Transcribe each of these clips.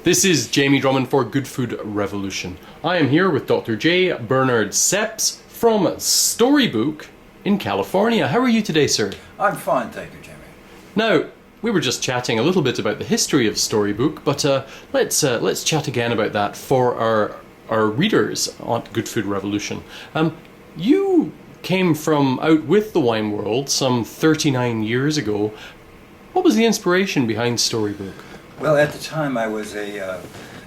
This is Jamie Drummond for Good Food Revolution. I am here with Dr. J. Bernard Seps from Storybook in California. How are you today, sir? I'm fine, thank you, Jamie. Now, we were just chatting a little bit about the history of Storybook, but let's chat again about that for our readers on Good Food Revolution. You came from out with the wine world some 39 years ago. What was the inspiration behind Storybook? Well, at the time I was a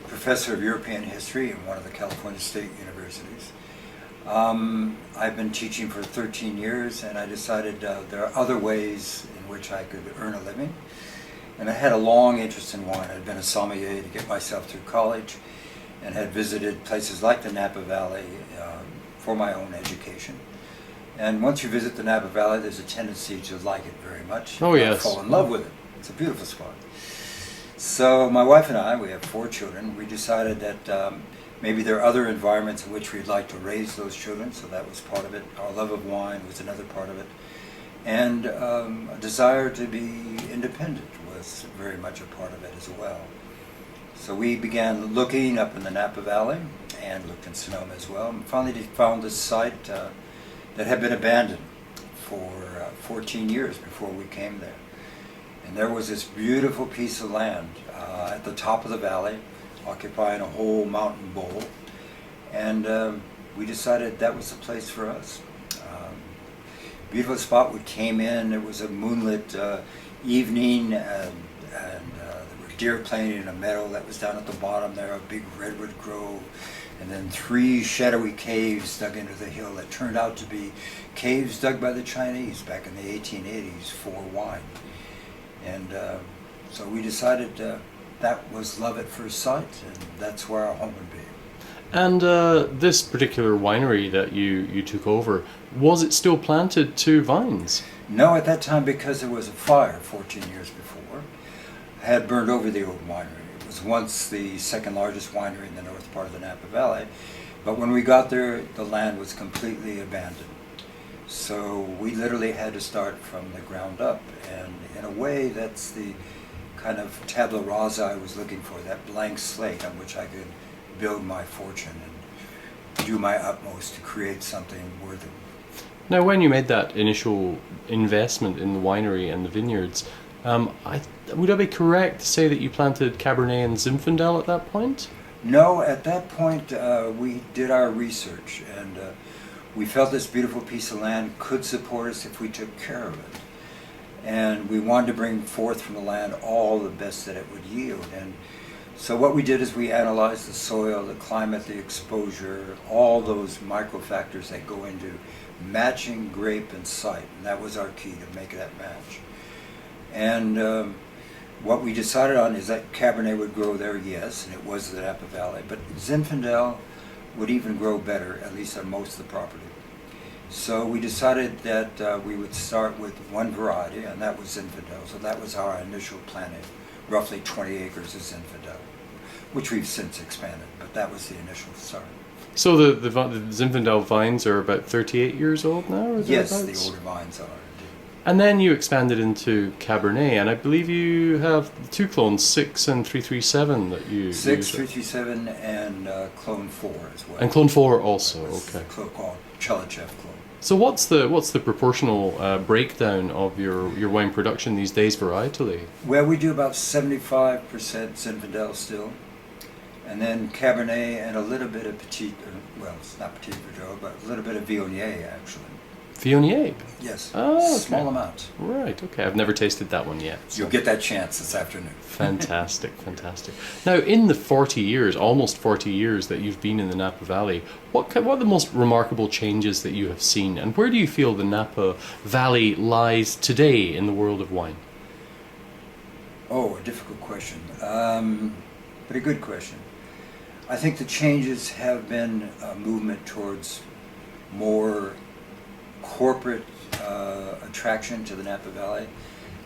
professor of European history in one of the California State Universities. I've been teaching for 13 years, and I decided there are other ways in which I could earn a living. And I had a long interest in wine. I'd been a sommelier to get myself through college and had visited places like the Napa Valley for my own education. And once you visit the Napa Valley, there's a tendency to like it very much. Oh, yes. Fall in love with it. It's a beautiful spot. So my wife and I, we have 4 children, we decided that maybe there are other environments in which we'd like to raise those children, so that was part of it. Our love of wine was another part of it. And a desire to be independent was very much a part of it as well. So we began looking up in the Napa Valley and looked in Sonoma as well, and finally found this site that had been abandoned for 14 years before we came there. And there was this beautiful piece of land at the top of the valley, occupying a whole mountain bowl. And we decided that was the place for us. Beautiful spot. We came in, it was a moonlit evening, and there were deer playing in a meadow that was down at the bottom there, a big redwood grove, and then 3 shadowy caves dug into the hill that turned out to be caves dug by the Chinese back in the 1880s for wine. And so we decided that was love at first sight, and that's where our home would be. And this particular winery that you took over, was it still planted to vines? No, at that time, because there was a fire 14 years before, had burned over the old winery. It was once the second largest winery in the north part of the Napa Valley, but when we got there, the land was completely abandoned. So we literally had to start from the ground up, and in a way that's the kind of tabula rasa I was looking for, that blank slate on which I could build my fortune and do my utmost to create something worthy. Now, when you made that initial investment in the winery and the vineyards, would I be correct to say that you planted Cabernet and Zinfandel at that point? No, at that point we did our research, and we felt this beautiful piece of land could support us if we took care of it. And we wanted to bring forth from the land all the best that it would yield. And so what we did is we analyzed the soil, the climate, the exposure, all those micro factors that go into matching grape and site. And that was our key, to make that match. And what we decided on is that Cabernet would grow there, yes, and it was the Napa Valley. But Zinfandel would even grow better, at least on most of the property. So we decided that we would start with one variety, and that was Zinfandel. So that was our initial planting, roughly 20 acres of Zinfandel, which we've since expanded, but that was the initial start. So the Zinfandel vines are about 38 years old now? Or yes, thereabouts? the older vines are. And then you expanded into Cabernet, and I believe you have 2 clones, 6 and 337 that you 6, use. 337, and clone 4 as well. And clone 4 also, okay. Clone called Chelachev clone. So what's the proportional breakdown of your wine production these days varietally? Well, we do about 75% Zinfandel still, and then Cabernet and a little bit of well, it's not Petit Verdot, but a little bit of Viognier actually. Viognier? Yes, oh, okay. Small amount. Right, okay. I've never tasted that one yet. So. You'll get that chance this afternoon. Fantastic, fantastic. Now, in the 40 years, almost 40 years that you've been in the Napa Valley, what are the most remarkable changes that you have seen, and where do you feel the Napa Valley lies today in the world of wine? Oh, a difficult question, but a good question. I think the changes have been a movement towards more corporate attraction to the Napa Valley.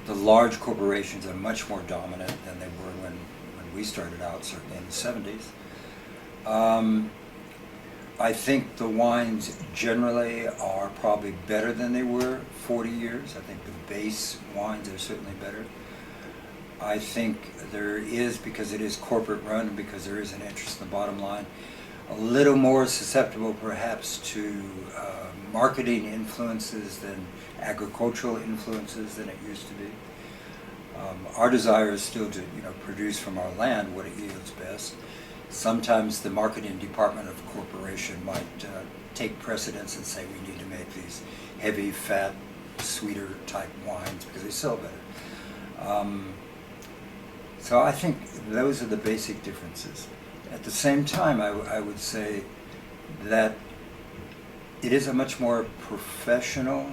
The large corporations are much more dominant than they were when we started out, certainly in the 70s. I think the wines generally are probably better than they were 40 years. I think the base wines are certainly better. I think there is, because it is corporate run and because there is an interest in the bottom line, a little more susceptible perhaps to marketing influences than agricultural influences than it used to be. Our desire is still to produce from our land what it yields best. Sometimes the marketing department of a corporation might take precedence and say we need to make these heavy, fat, sweeter type wines because they sell better. So I think those are the basic differences. At the same time, I would say that it is a much more professional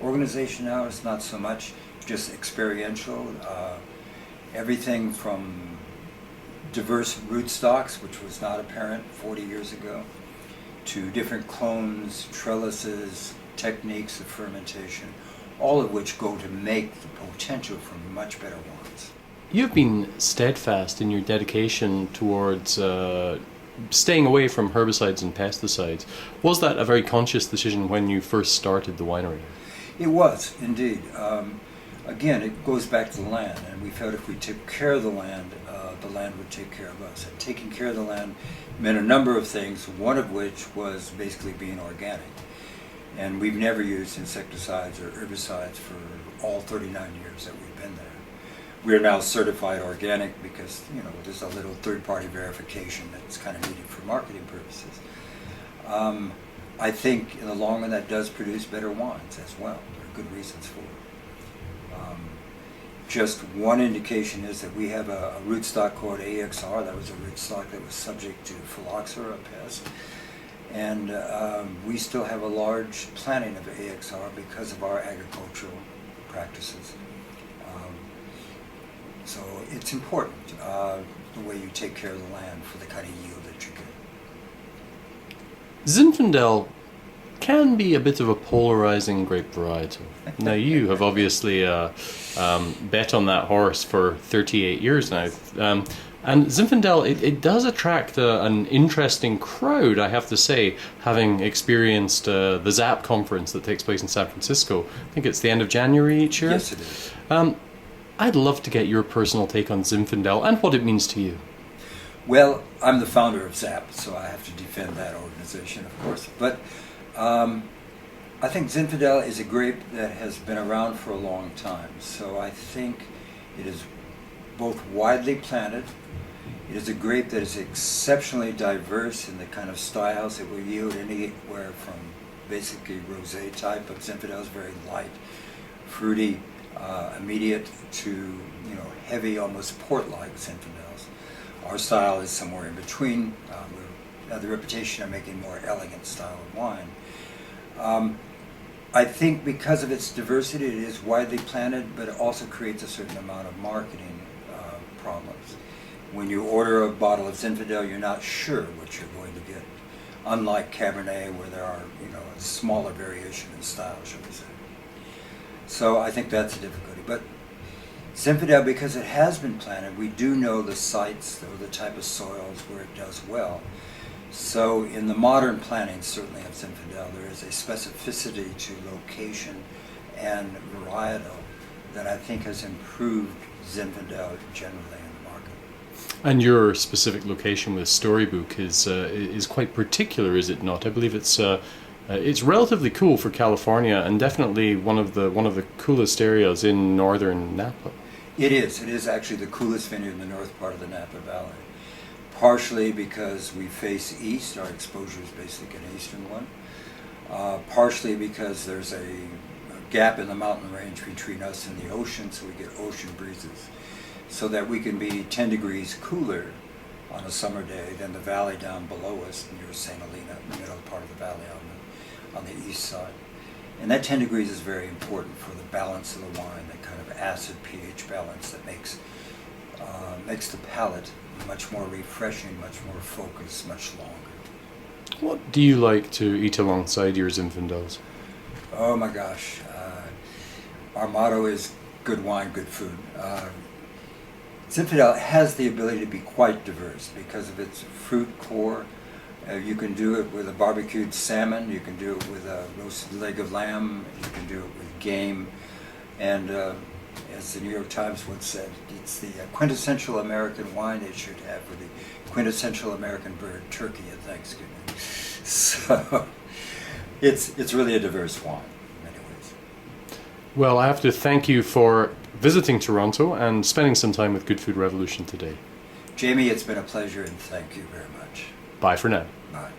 organization now. It's not so much just experiential. Everything from diverse rootstocks, which was not apparent 40 years ago, to different clones, trellises, techniques of fermentation, all of which go to make the potential for much better wines. You've been steadfast in your dedication towards staying away from herbicides and pesticides. Was that a very conscious decision when you first started the winery? It was, indeed. Again, it goes back to the land, and we felt if we took care of the land would take care of us. And taking care of the land meant a number of things, one of which was basically being organic. And we've never used insecticides or herbicides for all 39 years that we've been there. We are now certified organic because, there's a little third-party verification that's kind of needed for marketing purposes. I think in the long run that does produce better wines as well. There are good reasons for it. Just one indication is that we have a rootstock called AXR. That was a rootstock that was subject to phylloxera, a pest. And we still have a large planting of AXR because of our agricultural practices. So it's important, the way you take care of the land for the kind of yield that you get. Zinfandel can be a bit of a polarizing grape varietal. Now, you have obviously bet on that horse for 38 years now. And Zinfandel, it does attract an interesting crowd, I have to say, having experienced the Z.A.P conference that takes place in San Francisco. I think it's the end of January each year. Yes, it is. I'd love to get your personal take on Zinfandel and what it means to you. Well, I'm the founder of Z.A.P, so I have to defend that organization, of course. But I think Zinfandel is a grape that has been around for a long time. So I think it is both widely planted. It is a grape that is exceptionally diverse in the kind of styles it will yield anywhere from basically rosé type of Zinfandels, very light, fruity, immediate to heavy, almost port-like Zinfandels. Our style is somewhere in between. We have the reputation of making more elegant style of wine. I think because of its diversity, it is widely planted, but it also creates a certain amount of marketing problems. When you order a bottle of Zinfandel, you're not sure what you're going to get. Unlike Cabernet, where there are a smaller variation in style, shall we say. So I think that's a difficulty. But Zinfandel, because it has been planted, we do know the sites or the type of soils where it does well. So in the modern planting, certainly of Zinfandel, there is a specificity to location and varietal that I think has improved Zinfandel generally in the market. And your specific location with Storybook is quite particular, is it not? I believe it's relatively cool for California, and definitely one of the coolest areas in northern Napa. It is. It is actually the coolest vineyard in the north part of the Napa Valley. Partially because we face east, our exposure is basically an eastern one. Partially because there's a gap in the mountain range between us and the ocean, so we get ocean breezes. So that we can be 10 degrees cooler on a summer day than the valley down below us near St. Helena, the middle part of the valley on the east side. And that 10 degrees is very important for the balance of the wine, that kind of acid pH balance that makes the palate much more refreshing, much more focused, much longer. What do you like to eat alongside your Zinfandels? Oh my gosh. Our motto is good wine, good food. Zinfandel has the ability to be quite diverse because of its fruit core. You can do it with a barbecued salmon, you can do it with a roasted leg of lamb, you can do it with game, and as the New York Times once said, it's the quintessential American wine they should have for the quintessential American bird, turkey, at Thanksgiving. So it's really a diverse wine in many ways. Well, I have to thank you for visiting Toronto and spending some time with Good Food Revolution today. Jamie, it's been a pleasure, and thank you very much. Bye for now. Bye.